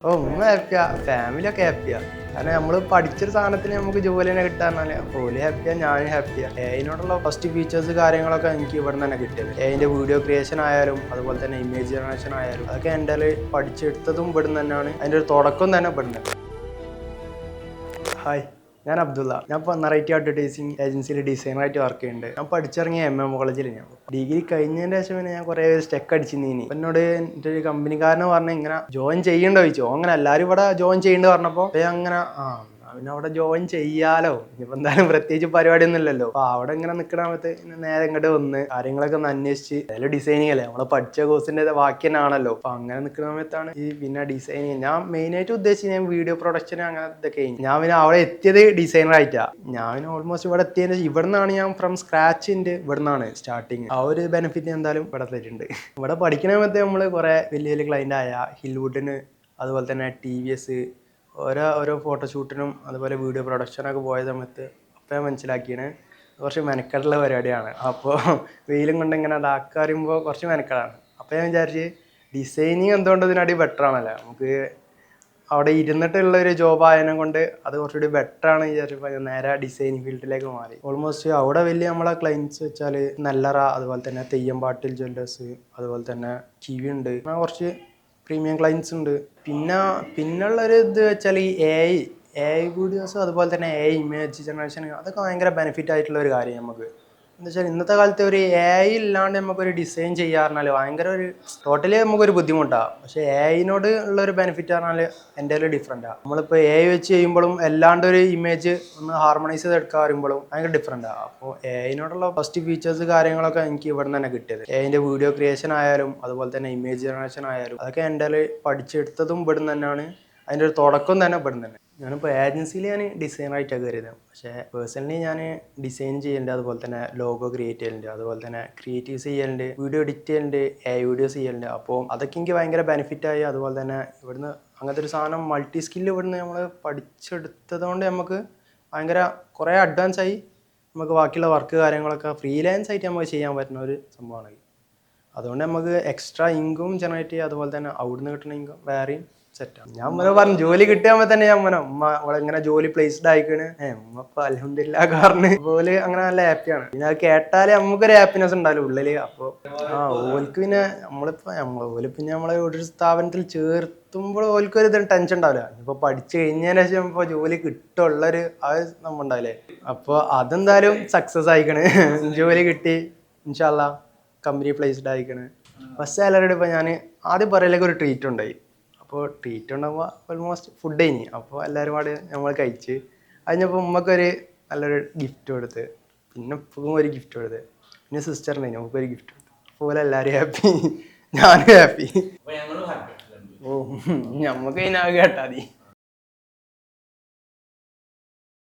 ഓ ഉമ്മ ഹാപ്പിയാ, ഫാമിലിയൊക്കെ ഹാപ്പിയാ. കാരണം നമ്മൾ പഠിച്ചൊരു സാധനത്തിന് നമുക്ക് ജോലി തന്നെ കിട്ടാറില്ല. ഓല് ഹാപ്പിയാ, ഞാനും ഹാപ്പിയാ. അതിനോടുള്ള ഫസ്റ്റ് ഫീച്ചേഴ്സ് കാര്യങ്ങളൊക്കെ എനിക്ക് ഇവിടെ നിന്ന് തന്നെ കിട്ടിയത്. അതിന്റെ വീഡിയോ ക്രിയേഷൻ ആയാലും അതുപോലെ തന്നെ ഇമേജ് ജനറേഷൻ ആയാലും അതൊക്കെ എൻ്റെ പഠിച്ചെടുത്തതും ഇവിടെ നിന്ന് തന്നെയാണ്. അതിൻ്റെ ഒരു തുടക്കം തന്നെ ഇവിടെ നിന്ന്. ഹായ്, ഞാൻ അബ്ദുള്ള. ഞാൻ ഇപ്പോൾ നറേറ്റീവ് അഡ്വർടൈസിങ് ഏജൻസിയിൽ ഡിസൈനറായിട്ട് വർക്ക് ചെയ്യുന്നുണ്ട്. ഞാൻ പഠിച്ചിറങ്ങിയ MM കോളേജിൽ ഞാൻ ഡിഗ്രി കഴിഞ്ഞതിന് ശേഷം പിന്നെ ഞാൻ കുറേ സ്റ്റെക്ക് അടിച്ചിരുന്നു. എന്നോട് എൻ്റെ ഒരു കമ്പനിക്കാരനെ പറഞ്ഞ് ഇങ്ങനെ ജോയിൻ ചെയ്യേണ്ട ചോദിച്ചോ. അങ്ങനെ എല്ലാവരും ഇവിടെ ജോയിൻ ചെയ്യേണ്ടത് പറഞ്ഞപ്പോൾ അങ്ങനെ പിന്നെ അവിടെ ജോയിൻ ചെയ്യാലോ, ഇനിയിപ്പോൾ എന്തായാലും പ്രത്യേകിച്ച് പരിപാടിയൊന്നും ഇല്ലല്ലോ. അപ്പോൾ അവിടെ ഇങ്ങനെ നിൽക്കണ സമയത്ത് നേരെ ഇങ്ങോട്ട് വന്ന് കാര്യങ്ങളൊക്കെ ഒന്ന് അന്വേഷിച്ച് അതിൽ ഡിസൈനിങ് അല്ലേ, നമ്മളെ പഠിച്ച കോഴ്സിൻ്റെ ബാക്കി തന്നെ ആണല്ലോ. അപ്പോൾ അങ്ങനെ നിൽക്കുന്ന സമയത്താണ് ഈ പിന്നെ ഡിസൈനിങ് ഞാൻ മെയിനായിട്ട് ഉദ്ദേശിച്ചത്. ഞാൻ വീഡിയോ പ്രൊഡക്ഷൻ അങ്ങനെ ഇതൊക്കെ ഞാൻ പിന്നെ അവിടെ എത്തിയത് ഡിസൈനറായിട്ടാണ്. ഞാൻ ഓൾമോസ്റ്റ് ഇവിടെ എത്തിയതിന് ഇവിടെ നിന്നാണ് ഞാൻ ഫ്രം സ്ക്രാച്ചിൻ്റെ ഇവിടെ നിന്നാണ് സ്റ്റാർട്ടിങ്. ആ ഒരു ബെനിഫിറ്റ് എന്തായാലും ഇവിടെ തരുന്നുണ്ട്. ഇവിടെ പഠിക്കുന്ന സമയത്ത് നമ്മൾ കുറേ വലിയ വലിയ ക്ലൈൻ്റ് ആയ ഹിൽവുഡിന് അതുപോലെ തന്നെ TVS ഓരോ ഫോട്ടോഷൂട്ടിനും അതുപോലെ വീഡിയോ പ്രൊഡക്ഷനൊക്കെ പോയ സമയത്ത് അപ്പോൾ ഞാൻ മനസ്സിലാക്കിയാണ് കുറച്ച് മെനക്കെട്ടുള്ള പരിപാടിയാണ്. അപ്പോൾ വെയിലും കൊണ്ട് ഇങ്ങനെ അതാക്കുക പറയുമ്പോൾ കുറച്ച് മെനക്കെടാണ്. അപ്പോൾ ഞാൻ വിചാരിച്ച് ഡിസൈനിങ് എന്തുകൊണ്ട് ഇതിനടി ബെറ്റർ ആണല്ലോ, നമുക്ക് അവിടെ ഇരുന്നിട്ടുള്ള ഒരു ജോബ് ആയതിനെ കൊണ്ട് അത് കുറച്ചുകൂടി ബെറ്റർ ആണ് വിചാരിച്ചപ്പോൾ ഞാൻ നേരെ ഡിസൈനിങ് ഫീൽഡിലേക്ക് മാറി. ഓൾമോസ്റ്റ് അവിടെ വലിയ നമ്മളെ ക്ലയൻറ്റ്സ് വെച്ചാൽ നെല്ലറ, അതുപോലെ തന്നെ തെയ്യമ്പാട്ടിൽ ജ്വല്ലേഴ്സ്, അതുപോലെ തന്നെ കിവി ഉണ്ട്, അങ്ങനെ കുറച്ച് പ്രീമിയം ക്ലയൻറ്റ്സ് ഉണ്ട്. പിന്നുള്ളൊരു ഇത് വെച്ചാൽ ഈ AI വീഡിയോസ് അതുപോലെ തന്നെ AI ഇമേജ് ജനറേഷൻ അതൊക്കെ ഭയങ്കര ബെനിഫിറ്റ് ആയിട്ടുള്ള ഒരു കാര്യം. നമുക്ക് എന്താ വെച്ചാൽ ഇന്നത്തെ കാലത്ത് ഒരു AI ഇല്ലാണ്ട് നമുക്കൊരു ഡിസൈൻ ചെയ്യാറുണ്ടാൽ ഭയങ്കര ഒരു ടോട്ടലി നമുക്കൊരു ബുദ്ധിമുട്ടാണ്. പക്ഷേ AIനോട് ഉള്ളൊരു ബെനിഫിറ്റ് പറഞ്ഞാൽ എൻ്റെ ഒരു ഡിഫറൻറ്റാണ്. നമ്മളിപ്പോൾ AI വെച്ച് ചെയ്യുമ്പോഴും അല്ലാണ്ട് ഒരു ഇമേജ് ഒന്ന് ഹാർമണൈസ് ചെയ്ത് എടുക്കാൻ വരുമ്പോഴും ഭയങ്കര ഡിഫറൻറ്റാണ്. അപ്പോൾ AIനോടുള്ള ഫസ്റ്റ് ഫീച്ചേഴ്സ് കാര്യങ്ങളൊക്കെ എനിക്ക് ഇവിടെ നിന്ന് തന്നെ കിട്ടിയത്. AIൻ്റെ വീഡിയോ ക്രിയേഷൻ ആയാലും അതുപോലെ തന്നെ ഇമേജ് ജനറേഷൻ ആയാലും അതൊക്കെ എൻ്റെ പഠിച്ചെടുത്തതും ഇവിടെ നിന്ന് തന്നെയാണ്. അതിൻ്റെ ഒരു തുടക്കം തന്നെ ഇവിടെ നിന്ന് തന്നെ. ഞാനിപ്പോൾ ഏജൻസിയിൽ ഞാൻ ഡിസൈനറായിട്ടാണ് കയറിയത്. പക്ഷേ പേഴ്സണലി ഞാൻ ഡിസൈൻ ചെയ്യലുണ്ട്, അതുപോലെ തന്നെ ലോഗോ ക്രിയേറ്റ് ചെയ്യലുണ്ട്, അതുപോലെ തന്നെ ക്രിയേറ്റീവ്സ് ചെയ്യലുണ്ട്, വീഡിയോ എഡിറ്റ് ചെയ്യലുണ്ട്, AI വീഡിയോസ് ചെയ്യലുണ്ട്. അപ്പോൾ അതൊക്കെ എനിക്ക് ഭയങ്കര ബെനിഫിറ്റായി. അതുപോലെ തന്നെ ഇവിടുന്ന് അങ്ങനത്തെ ഒരു സാധനം മൾട്ടി സ്കില്ല് ഇവിടുന്ന് നമ്മൾ പഠിച്ചെടുത്തത് കൊണ്ട് നമുക്ക് ഭയങ്കര കുറേ അഡ്വാൻസ് ആയി. നമുക്ക് ബാക്കിയുള്ള വർക്ക് കാര്യങ്ങളൊക്കെ ഫ്രീലാൻസ് ആയിട്ട് നമുക്ക് ചെയ്യാൻ പറ്റുന്ന ഒരു സംഭവമാണ്. അതുകൊണ്ട് നമുക്ക് എക്സ്ട്രാ ഇൻകം ജനറേറ്റ് ചെയ്യുക, അതുപോലെ തന്നെ അവിടുന്ന് കിട്ടുന്ന ഇൻകം വേറെയും സെറ്റാണ്. ഞാൻ പറഞ്ഞു ജോലി കിട്ടിയാകുമ്പോൾ തന്നെ ഞാൻ ഉമ്മ അവളെ ഇങ്ങനെ ജോലി പ്ലേസ്ഡ് ആയിക്കണ്. ഉമ്മ ഇപ്പൊ അൽഹംദുലില്ലാ കാരണം പോലെ അങ്ങനെ നല്ല ഹാപ്പിയാണ്. പിന്നെ അത് കേട്ടാലേ നമുക്കൊരു ഹാപ്പിനെസ് ഉണ്ടാവില്ല ഉള്ളില്. അപ്പോൾ ഓൽക്ക് പിന്നെ ഓല് പിന്നെ നമ്മളെ ഒരു സ്ഥാപനത്തിൽ ചേർത്തുമ്പോൾ ഓൽക്കൊരു ഇതിന് ടെൻഷൻ ഉണ്ടാവില്ല. ഇപ്പൊ പഠിച്ചു കഴിഞ്ഞതിന് ശേഷം ഇപ്പൊ ജോലി കിട്ടുള്ളൊരു ആ നമ്മൾ ഉണ്ടാവില്ലേ. അപ്പോൾ അതെന്തായാലും സക്സസ് ആയിക്കണ്. ജോലി കിട്ടി, ഇൻഷാ അല്ലാഹ് കമ്പനി പ്ലേസ്ഡ് ആയിക്കണ്. ഫസ്റ്റ് സാലറിയുടെ ഇപ്പോൾ ഞാൻ ആദ്യം പറയലേക്ക് ഒരു ട്രീറ്റ് ഉണ്ടായി. അപ്പോൾ ട്രീറ്റ് ഉണ്ടാകുമ്പോൾ ഓൾമോസ്റ്റ് ഫുഡ് കഴിഞ്ഞ് അപ്പോൾ എല്ലാവരും പാട് നമ്മൾ കഴിച്ച് കഴിഞ്ഞപ്പോൾ ഉമ്മക്കൊരു നല്ലൊരു ഗിഫ്റ്റ് കൊടുത്ത്, പിന്നെ ഉപ്പക്കും ഒരു ഗിഫ്റ്റ് കൊടുത്ത്, പിന്നെ സിസ്റ്ററിനെ നമുക്കൊരു ഗിഫ്റ്റ് കൊടുത്ത്. അതുപോലെ എല്ലാവരും ഹാപ്പി, ഞാനും ഹാപ്പി. ഓ നമുക്ക് അതിനാകെ കേട്ടാൽ മതി.